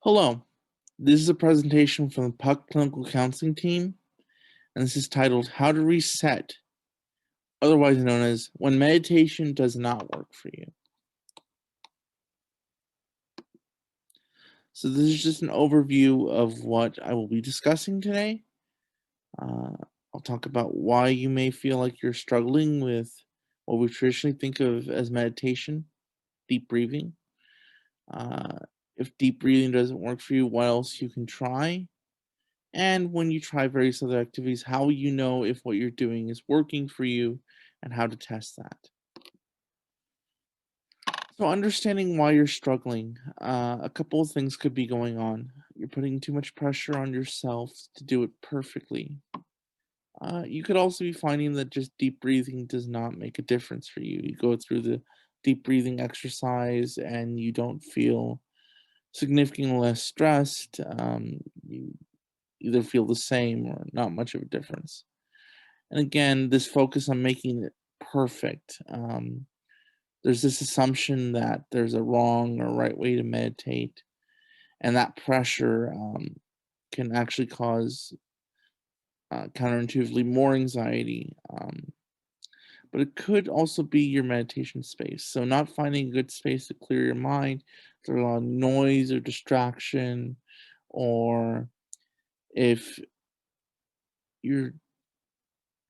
Hello, this is a presentation from the Puck Clinical Counseling Team, and this is titled How to Reset, otherwise known as When Meditation Does Not Work for You. So this is just an overview of what I will be discussing today. I'll talk about why you may feel like you're struggling with what we traditionally think of as meditation, deep breathing. Uh, if deep breathing doesn't work for you, what else you can try. And when you try various other activities, how will you know if what you're doing is working for you and how to test that? So, understanding why you're struggling, a couple of things could be going on. You're putting too much pressure on yourself to do it perfectly. You could also be finding that just deep breathing does not make a difference for you. You go through the deep breathing exercise and you don't feel significantly less stressed. You either feel the same or not much of a difference. And again, this focus on making it perfect. There's this assumption that there's a wrong or right way to meditate, and that pressure can actually cause counterintuitively more anxiety. But it could also be your meditation space. So, not finding a good space to clear your mind, there's a lot of noise or distraction, or if you're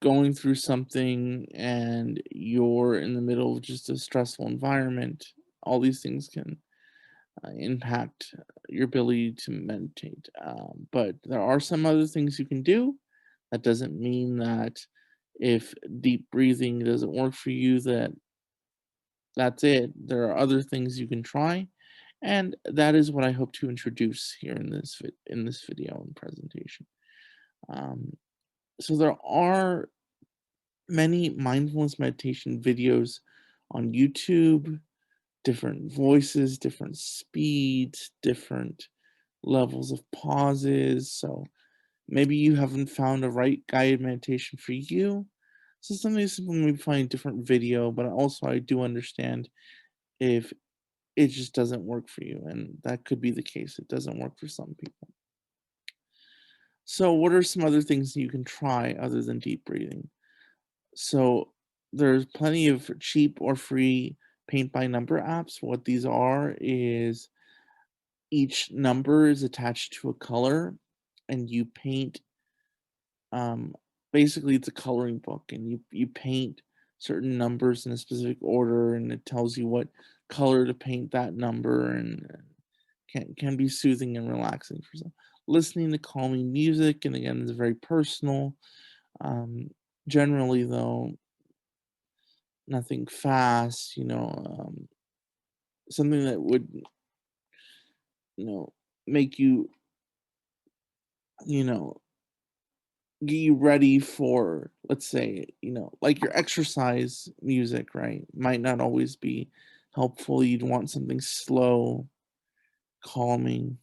going through something and you're in the middle of just a stressful environment, all these things can impact your ability to meditate. But there are some other things you can do. That doesn't mean that if deep breathing doesn't work for you, that's it. There are other things you can try, and that is what I hope to introduce here in this video and presentation. Um, so there are many mindfulness meditation videos on YouTube, different voices, different speeds, different levels of pauses. So maybe you haven't found a right guided meditation for you. So something simple, maybe find a different video, but also I do understand if it just doesn't work for you. And that could be the case. It doesn't work for some people. So what are some other things you can try other than deep breathing? So there's plenty of cheap or free paint by number apps. What these are is each number is attached to a color and you paint um basically it's a coloring book and you paint certain numbers in a specific order and it tells you what color to paint that number and can be soothing and relaxing for some. Listening to calming music and again it's very personal. Um Generally though nothing fast, something that would, make you, you know, get you ready for, let's say, like your exercise music, right? Might not always be helpful. You'd want something slow, calming,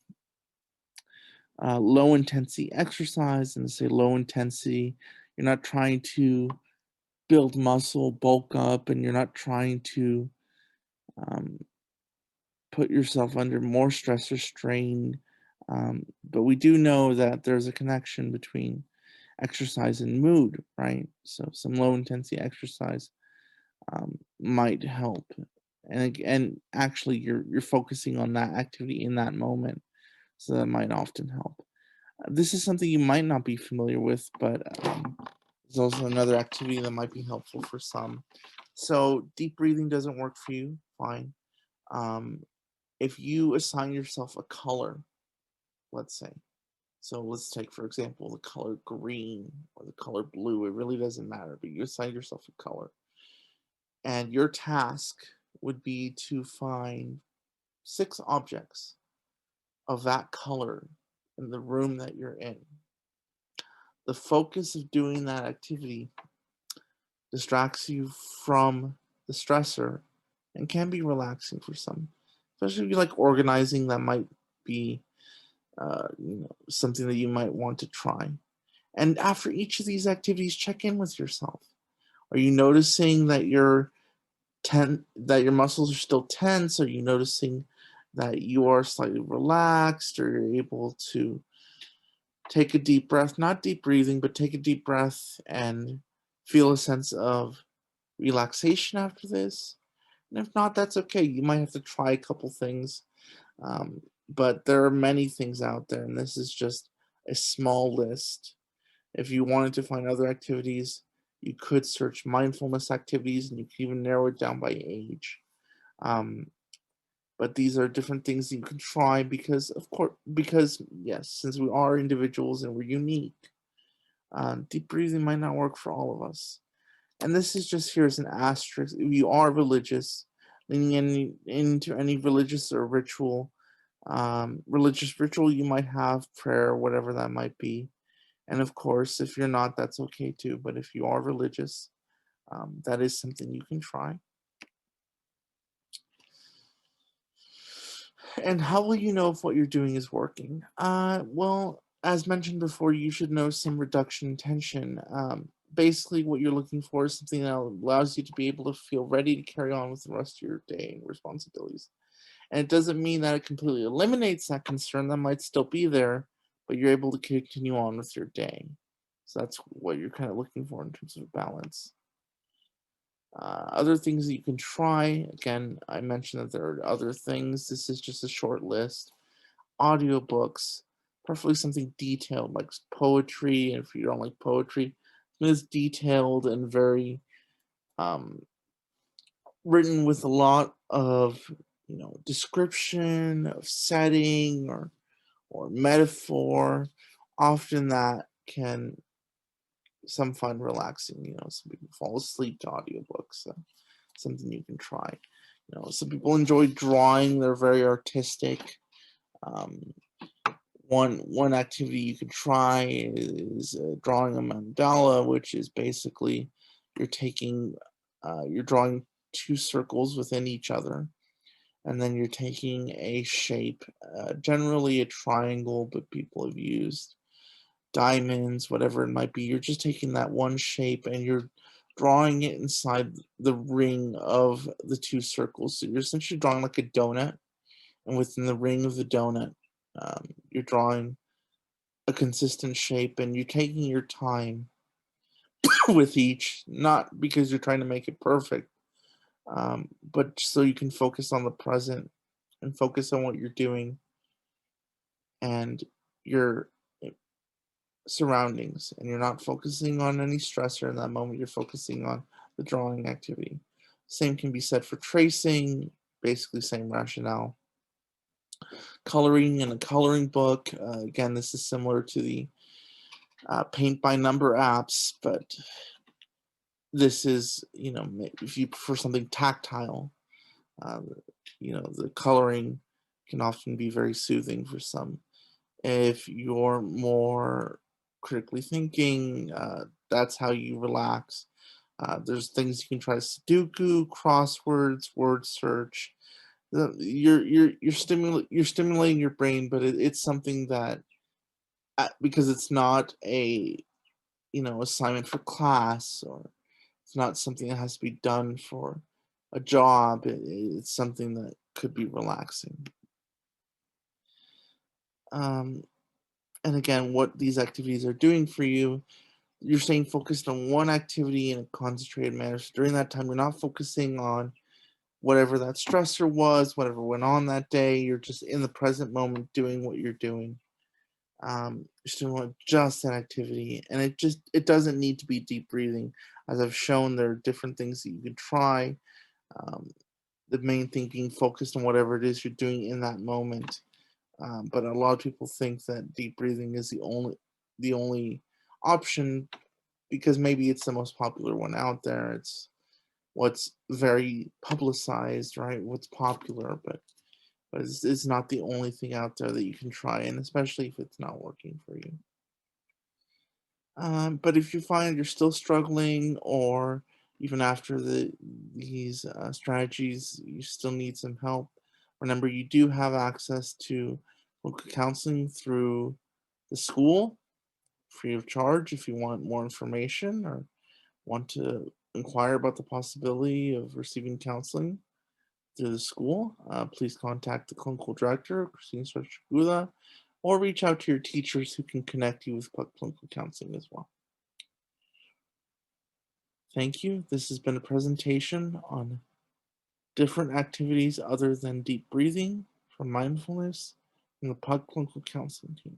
low intensity exercise. And to say low intensity, you're not trying to build muscle, bulk up, and you're not trying to um, put yourself under more stress or strain. But we do know that there's a connection between exercise and mood, right? So some low intensity exercise might help. And actually, you're focusing on that activity in that moment, so that might often help. This is something you might not be familiar with, but there's also another activity that might be helpful for some. So deep breathing doesn't work for you, fine. Um, if you assign yourself a color, let's say, so let's take, for example, the color green or the color blue, it really doesn't matter, but you assign yourself a color. And your task would be to find 6 objects of that color in the room that you're in. The focus of doing that activity distracts you from the stressor and can be relaxing for some, especially if you like organizing. That might be something that you might want to try. And after each of these activities, check in with yourself. Are you noticing that your muscles are still tense? Are you noticing that you are slightly relaxed, or you're able to take a deep breath, not deep breathing, but take a deep breath and feel a sense of relaxation after this. And if not, that's okay. You might have to try a couple things. Um, but there are many things out there, and this is just a small list. If you wanted to find other activities, you could search mindfulness activities, and you can even narrow it down by age. Um, but these are different things that you can try because, of course, because yes, since we are individuals and we're unique, deep breathing might not work for all of us. And this is just here as an asterisk. If you are religious, leaning into any religious ritual you might have, prayer, whatever that might be. And of course, if you're not, that's okay too. But if you are religious, that is something you can try. And how will you know if what you're doing is working? Well, as mentioned before, you should know some reduction in tension. Basically, what you're looking for is something that allows you to be able to feel ready to carry on with the rest of your day and responsibilities. And it doesn't mean that it completely eliminates that concern, that might still be there, but you're able to continue on with your day. So that's what you're kind of looking for in terms of balance. Other things that you can try, again, I mentioned that there are other things. This is just a short list. Audiobooks, preferably something detailed like poetry. And if you don't like poetry, something that's detailed and very um, written with a lot of description of setting or metaphor. Often that can some find relaxing. Some people fall asleep to audiobooks. So something you can try. Some people enjoy drawing. They're very artistic. Um, one activity you could try is drawing a mandala, which is basically you're taking you're drawing two circles within each other, and then you're taking a shape, generally a triangle, but people have used diamonds, whatever it might be. You're just taking that one shape and you're drawing it inside the ring of the two circles. So you're essentially drawing like a donut, and within the ring of the donut, you're drawing a consistent shape, and you're taking your time with each, not because you're trying to make it perfect, but so you can focus on the present and focus on what you're doing and your surroundings, and you're not focusing on any stressor in that moment. You're focusing on the drawing activity. Same can be said for tracing, basically same rationale. Coloring in a coloring book, again, this is similar to the paint by number apps, but this is, if you prefer something tactile, um, the coloring can often be very soothing for some. If you're more critically thinking, that's how you relax. There's things you can try: Sudoku, crosswords, word search. You're stimulating your brain, but it's something that because it's not a assignment for class, or it's not something that has to be done for a job. It's something that could be relaxing. Um, and again, what these activities are doing for you, you're staying focused on one activity in a concentrated manner. So during that time, you're not focusing on whatever that stressor was, whatever went on that day. You're just in the present moment doing what you're doing. You're still doing just that activity, and it doesn't need to be deep breathing. As I've shown, there are different things that you can try. Um, the main thing being focused on whatever it is you're doing in that moment. But a lot of people think that deep breathing is the only option because maybe it's the most popular one out there. It's what's very publicized, right? What's popular, but it's not the only thing out there that you can try, and especially if it's not working for you. But if you find you're still struggling, or even after these strategies, you still need some help, remember you do have access to local counseling through the school, free of charge, if you want more information or want to inquire about the possibility of receiving counseling. through the school, please contact the clinical director, c.sartiaguda, or reach out to your teachers who can connect you with clinical counseling as well. Thank you. This has been a presentation on different activities other than deep breathing for mindfulness from the clinical counseling team.